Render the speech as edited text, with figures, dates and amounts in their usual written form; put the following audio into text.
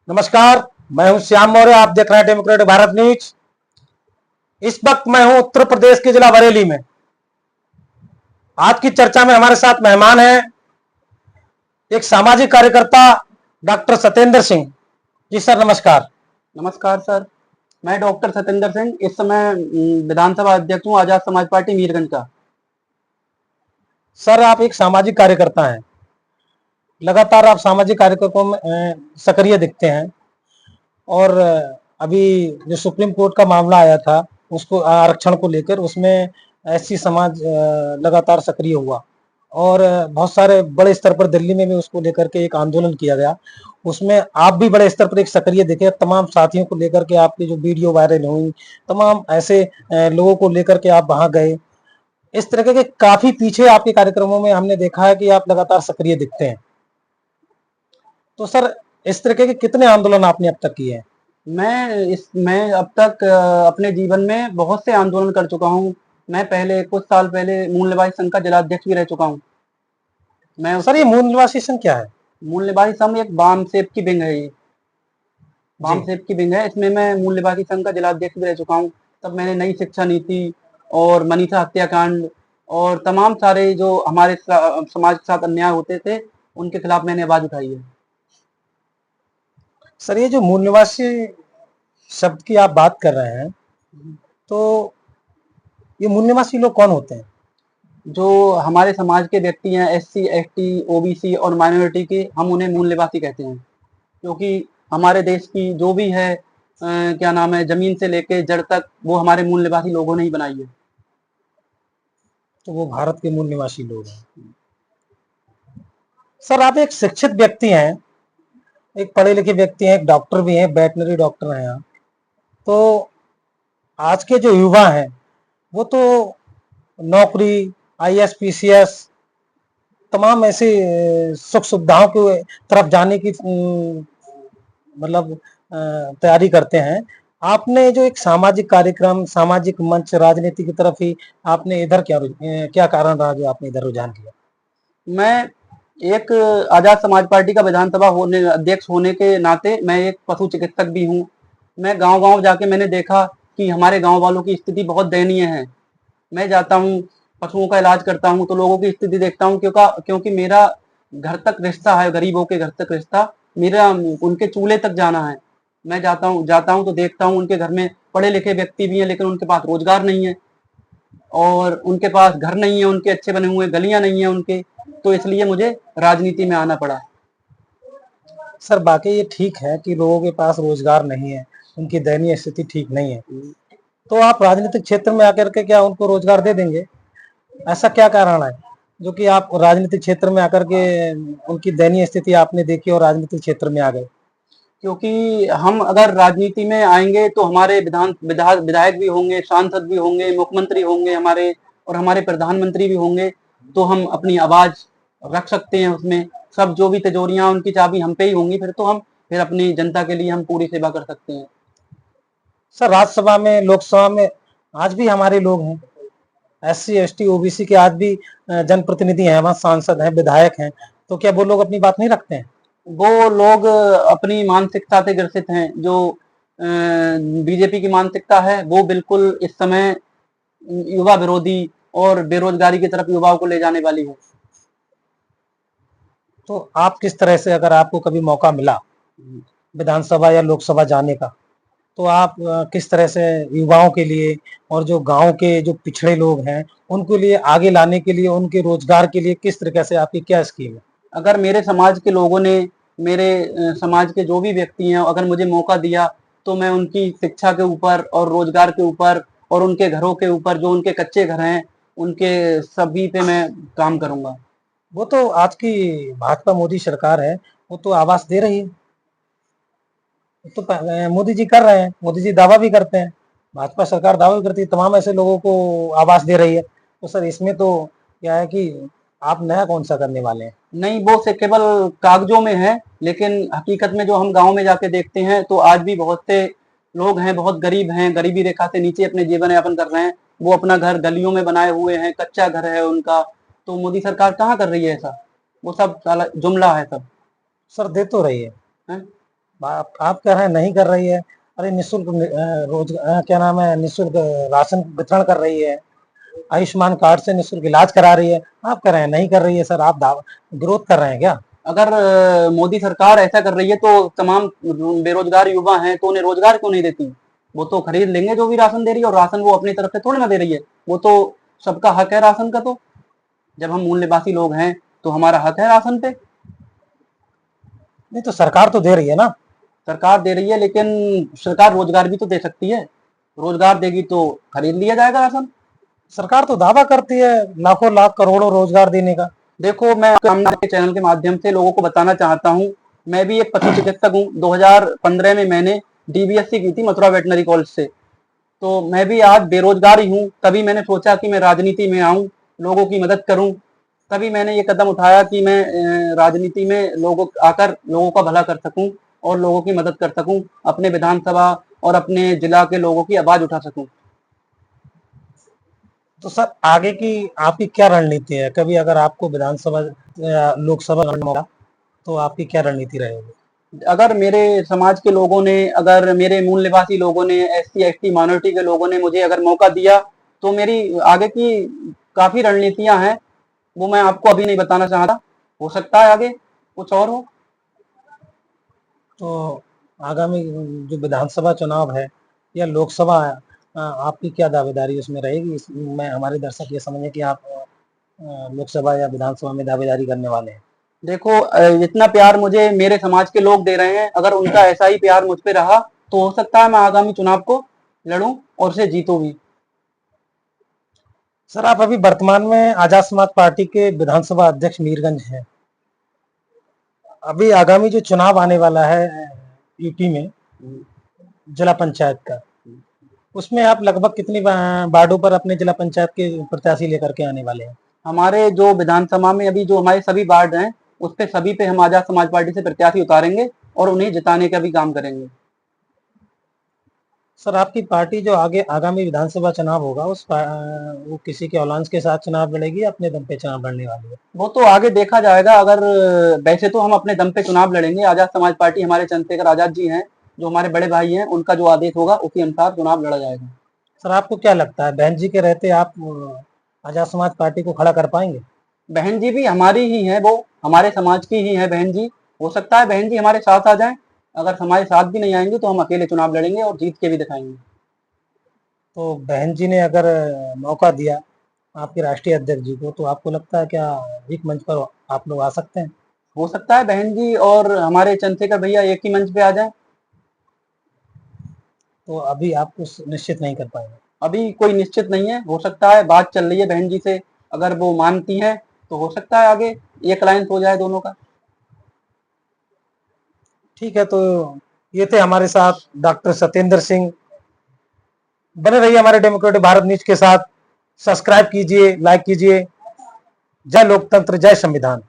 नमस्कार। मैं हूं श्याम मौर्य। आप देख रहे हैं डेमोक्रेटिक भारत न्यूज। इस वक्त मैं हूं उत्तर प्रदेश के जिला बरेली में। आज की चर्चा में हमारे साथ मेहमान हैं एक सामाजिक कार्यकर्ता डॉक्टर सत्येंद्र सिंह जी। सर नमस्कार। नमस्कार सर। मैं डॉक्टर सत्येंद्र सिंह इस समय विधानसभा अध्यक्ष हूँ आजाद समाज पार्टी मीरगंज का। सर आप एक सामाजिक कार्यकर्ता हैं, लगातार आप सामाजिक कार्यक्रमों में सक्रिय दिखते हैं और अभी जो सुप्रीम कोर्ट का मामला आया था उसको आरक्षण को लेकर, उसमें एससी समाज लगातार सक्रिय हुआ और बहुत सारे बड़े स्तर पर दिल्ली में भी उसको लेकर के एक आंदोलन किया गया। उसमें आप भी बड़े स्तर पर एक सक्रिय दिखे, तमाम साथियों को लेकर के आपकी जो वीडियो वायरल हुई, तमाम ऐसे लोगों को लेकर के आप वहां गए। इस तरह के काफी पीछे आपके कार्यक्रमों में हमने देखा है कि आप लगातार सक्रिय दिखते हैं। तो सर इस तरह के कितने आंदोलन आपने अब तक किए हैं? मैं अब तक अपने जीवन में बहुत से आंदोलन कर चुका हूँ। मैं पहले कुछ साल पहले मूल निवासी संघ का जिलाध्यक्ष भी रह चुका हूँ। सर ये मूल निवासी संघ क्या है? मूल निवासी संघ एक वाम सेप की विंग है। ये वाम जी। सेप की विंग है। इसमें मैं मूल निवासी संघ का जिलाध्यक्ष भी रह चुका हूँ। तब मैंने नई शिक्षा नीति और मनीषा हत्याकांड और तमाम सारे जो हमारे समाज के साथ अन्याय होते थे उनके खिलाफ मैंने आवाज उठाई है। सर ये जो मूल निवासी शब्द की आप बात कर रहे हैं, तो ये मूल निवासी लोग कौन होते हैं? जो हमारे समाज के व्यक्ति हैं, एससी, एसटी, ओबीसी और माइनॉरिटी के, हम उन्हें मूल निवासी कहते हैं। क्योंकि हमारे देश की जो भी है क्या नाम है, जमीन से लेके जड़ तक वो हमारे मूल निवासी लोगों ने ही बनाई है। तो वो भारत के मूल निवासी लोग हैं। सर आप एक शिक्षित व्यक्ति हैं, एक पढ़े लिखे व्यक्ति हैं, एक डॉक्टर भी हैं, वेटनरी डॉक्टर हैं आप। तो आज के जो युवा हैं वो तो नौकरी, आईएएस, पीसीएस, तमाम ऐसे सुख सुविधाओं की तरफ जाने की मतलब तैयारी करते हैं। आपने जो एक सामाजिक कार्यक्रम, सामाजिक मंच, राजनीति की तरफ ही आपने इधर क्या कारण रहा जो आपने इधर रुझान किया? मैं एक आजाद समाज पार्टी का विधानसभा होने अध्यक्ष होने के नाते मैं एक पशु चिकित्सक भी हूँ। मैं गांव-गांव जाके मैंने देखा कि हमारे गांव वालों की स्थिति बहुत दयनीय है। मैं जाता हूँ, पशुओं का इलाज करता हूँ तो लोगों की स्थिति देखता हूँ, क्योंकि मेरा घर तक रिश्ता है, गरीबों के घर तक रिश्ता, मेरा उनके चूल्हे तक जाना है। मैं जाता हूँ तो देखता हूँ उनके घर में पढ़े लिखे व्यक्ति भी हैं, लेकिन उनके पास रोजगार नहीं है और उनके पास घर नहीं है, उनके अच्छे बने हुए गलियां नहीं है उनके। तो इसलिए मुझे राजनीति में आना पड़ा। सर वाकई ये ठीक है कि लोगों के पास रोजगार नहीं है, उनकी दयनीय स्थिति ठीक नहीं है। तो आप राजनीतिक क्षेत्र में आकर के क्या उनको रोजगार दे देंगे? ऐसा क्या कारण है जो कि आप राजनीतिक क्षेत्र में आकर के उनकी दयनीय स्थिति आपने देखी और राजनीतिक क्षेत्र में आ गए? क्योंकि हम अगर राजनीति में आएंगे तो हमारे विधायक भी होंगे, सांसद भी होंगे, मुख्यमंत्री होंगे हमारे, और हमारे प्रधानमंत्री भी होंगे। तो हम अपनी आवाज रख सकते हैं उसमें। सब जो भी तिजोरियां उनकी चाबी हम पे ही होंगी, फिर तो हम फिर अपनी जनता के लिए हम पूरी सेवा कर सकते हैं। सर राज्यसभा में, लोकसभा में आज भी हमारे लोग हैं, एससी, एसटी, ओबीसी के आज भी जनप्रतिनिधि हैं, वहां सांसद हैं, विधायक हैं। तो क्या वो लोग अपनी बात नहीं रखते हैं? वो लोग अपनी मानसिकता से ग्रसित हैं। जो बीजेपी की मानसिकता है वो बिल्कुल इस समय युवा विरोधी और बेरोजगारी की तरफ युवाओं को ले जाने वाली है। तो आप किस तरह से, अगर आपको कभी मौका मिला विधानसभा या लोकसभा जाने का, तो आप किस तरह से युवाओं के लिए और जो गांव के जो पिछड़े लोग हैं उनके लिए आगे लाने के लिए, उनके रोजगार के लिए किस तरीके से आपकी क्या स्कीम है? अगर मेरे समाज के लोगों ने, मेरे समाज के जो भी व्यक्ति हैं, अगर मुझे मौका दिया तो मैं उनकी शिक्षा के ऊपर और रोजगार के ऊपर और उनके घरों के ऊपर, जो उनके कच्चे घर हैं उनके सभी पे मैं काम करूंगा। वो तो आज की भाजपा मोदी सरकार है, वो तो आवास दे रही है। तो मोदी जी कर रहे हैं, मोदी जी दावा भी करते हैं, भाजपा सरकार दावा भी करती है, तमाम ऐसे लोगों को आवास दे रही है। तो सर इसमें तो क्या है कि आप नया कौन सा करने वाले हैं? नहीं, वो से केवल कागजों में है, लेकिन हकीकत में जो हम गांव में जाके देखते हैं तो आज भी बहुत से लोग हैं, बहुत गरीब हैं, गरीबी रेखा से नीचे अपने जीवन यापन कर रहे हैं। वो अपना घर गलियों में बनाए हुए हैं, कच्चा घर है उनका। तो मोदी सरकार कहाँ कर रही है ऐसा? वो सब साला जुमला है सब। सर दे तो रही है। है आप कह रहे हैं नहीं कर रही है। अरे निःशुल्क क्या नाम है, निःशुल्क राशन वितरण कर रही है, आयुष्मान कार्ड से निःशुल्क इलाज करा रही है। आप कह रहे हैं नहीं कर रही है। सर आप विरोध कर रहे हैं क्या? अगर मोदी सरकार ऐसा कर रही है तो तमाम बेरोजगार युवा हैं तो उन्हें रोजगार क्यों नहीं देती? वो तो खरीद लेंगे जो भी राशन दे रही है, और राशन वो अपनी तरफ से थोड़ी ना दे रही है। वो तो सबका हक है राशन का। तो जब हम मूल्यवासी लोग हैं तो हमारा हक है राशन पे। नहीं तो सरकार तो दे रही है ना। सरकार दे रही है, लेकिन सरकार रोजगार भी तो दे सकती है। रोजगार देगी तो खरीद लिया जाएगा राशन। सरकार तो दावा करती है लाखों लाख करोड़ों रोजगार देने का। देखो, मैं आपके चैनल के माध्यम से लोगों को बताना चाहता हूँ, मैं भी एक पशु चिकित्सक हूँ। 2015 में मैंने डीबीएससी की थी मथुरा वेटनरी कॉलेज से। तो मैं भी आज बेरोजगार ही हूँ। तभी मैंने सोचा कि मैं राजनीति में आऊँ, लोगों की मदद करूँ। तभी मैंने ये कदम उठाया कि मैं राजनीति में आकर लोगों का भला कर सकूं और लोगों की मदद कर सकूं, अपने विधानसभा और अपने जिला के लोगों की आवाज उठा सकूं। तो सर आगे की आपकी क्या रणनीति है? कभी अगर आपको विधानसभा या लोकसभा लड़ना होगा तो आपकी क्या रणनीति रहेगी? अगर मेरे समाज के लोगों ने, अगर मेरे मूल निवासी लोगों ने, एससी एसटी माइनॉरिटी के लोगों ने मुझे अगर मौका दिया तो मेरी आगे की काफी रणनीतियां हैं। वो मैं आपको अभी नहीं बताना चाहता। हो सकता है आगे कुछ और हो। तो आगामी जो विधानसभा चुनाव है या लोकसभा है, आपकी क्या दावेदारी उसमें रहेगी? मैं हमारे दर्शक ये समझे कि आप लोकसभा या विधानसभा में दावेदारी करने वाले हैं। देखो, इतना प्यार मुझे मेरे समाज के लोग दे रहे हैं, अगर उनका ऐसा ही प्यार मुझ पे रहा तो हो सकता है मैं आगामी चुनाव को लड़ूं और उसे जीतूं भी। सर आप अभी वर्तमान में आजाद समाज पार्टी के विधानसभा अध्यक्ष मीरगंज हैं। अभी आगामी जो चुनाव आने वाला है यूपी में जिला पंचायत का, उसमें आप लगभग कितनी वार्डों पर अपने जिला पंचायत के प्रत्याशी लेकर के आने वाले हैं? हमारे जो विधानसभा में अभी जो हमारे सभी वार्ड हैं, उस पे सभी पे हम आजाद समाज पार्टी से प्रत्याशी उतारेंगे और उन्हें जिताने का भी काम करेंगे। सर आपकी पार्टी जो आगे आगामी विधानसभा चुनाव होगा वो किसी के अलायंस के साथ चुनाव लड़ेगी या अपने दम पे चुनाव लड़ने वाली है? वो तो आगे देखा जाएगा। अगर वैसे तो हम अपने दम पे चुनाव लड़ेंगे। आजाद समाज पार्टी, हमारे चंद्रशेखर आजाद जी हैं जो हमारे बड़े भाई हैं, उनका जो आदेश होगा उसी अनुसार चुनाव लड़ा जाएगा। सर आपको क्या लगता है बहन जी के रहते आप आजाद समाज पार्टी को खड़ा कर पाएंगे? बहन जी भी हमारी ही है, वो हमारे समाज की ही है बहन जी। हो सकता है बहन जी हमारे साथ आ जाएं। अगर हमारे साथ भी नहीं आएंगे तो हम अकेले चुनाव लड़ेंगे और जीत के भी दिखाएंगे। तो बहन जी ने अगर मौका दिया आपके राष्ट्रीय अध्यक्ष जी को, तो आपको लगता है क्या एक मंच पर आप लोग आ सकते हैं? हो सकता है बहन जी और हमारे चंद्रशेखर भैया एक ही मंच पे आ जाएं। तो अभी आप कुछ निश्चित नहीं कर पाएंगे? अभी कोई निश्चित नहीं है, हो सकता है। बात चल रही है बहन जी से, अगर वो मानती हैं तो हो सकता है आगे एक अलायंस हो जाए दोनों का। ठीक है, तो ये थे हमारे साथ डॉक्टर सत्येंद्र सिंह। बने रहिए हमारे डेमोक्रेटिक भारत न्यूज के साथ। सब्सक्राइब कीजिए, लाइक कीजिए। जय लोकतंत्र, जय संविधान।